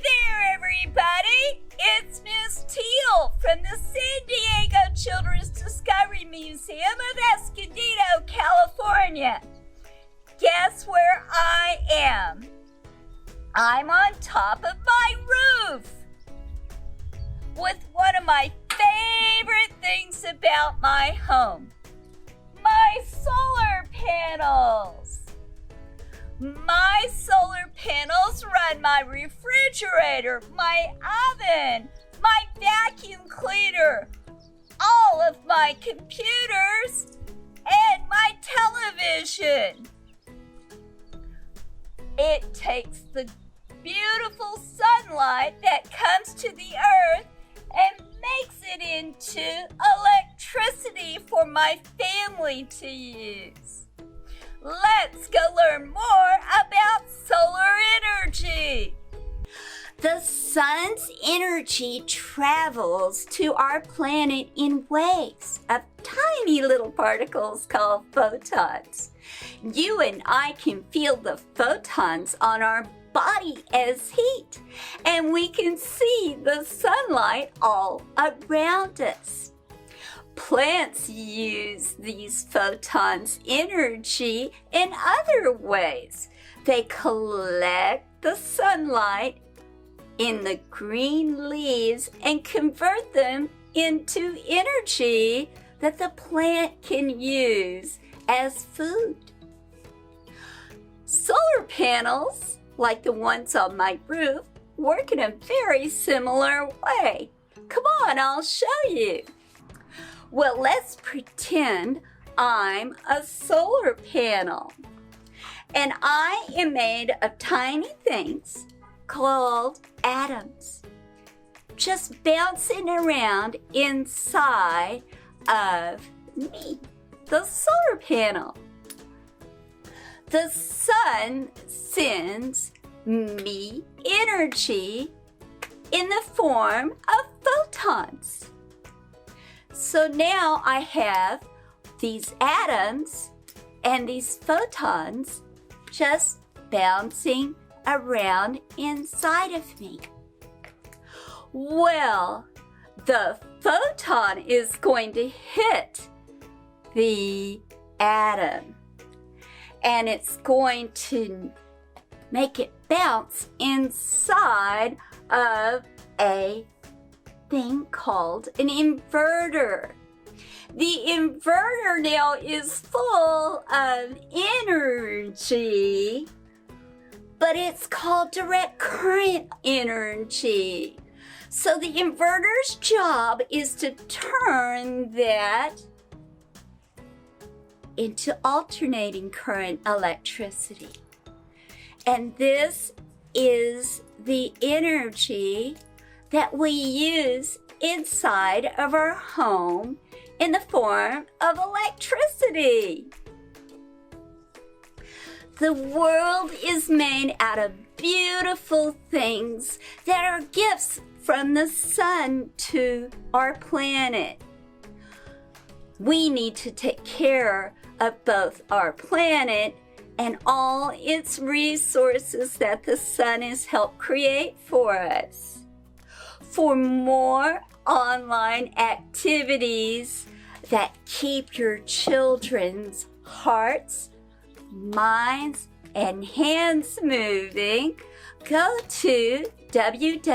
there, everybody! It's Miss Teal from the San Diego Children's Discovery Museum of Escondido, California. Guess where I am? I'm on top of my roof with one of my favorite things about my home, my solar panels. My solar panels run my refrigerator, my oven, my vacuum cleaner, all of my computers, and my television. It takes the beautiful sunlight that comes to the earth and makes it into electricity for my family to use. Let's go learn more about solar energy. The sun's energy travels to our planet in waves of tiny little particles called photons. You and I can feel the photons on our body as heat, and we can see the sunlight all around us. Plants use these photons' energy in other ways. They collect the sunlight in the green leaves and convert them into energy that the plant can use as food. Solar panels, like the ones on my roof, work in a very similar way. Come on, I'll show you. Well, let's pretend I'm a solar panel, and I am made of tiny things called atoms, just bouncing around inside of me, the solar panel. The sun sends me energy in the form of photons. So now I have these atoms and these photons just bouncing around inside of me. Well, the photon is going to hit the atom, and it's going to make it bounce inside of a thing called an inverter. The inverter now is full of energy, but it's called direct current energy. So the inverter's job is to turn that into alternating current electricity. And this is the energy that we use inside of our home in the form of electricity. The world is made out of beautiful things that are gifts from the sun to our planet. We need to take care of both our planet and all its resources that the sun has helped create for us. For more online activities that keep your children's hearts, minds, and hands moving, go to www.sdcdm.org.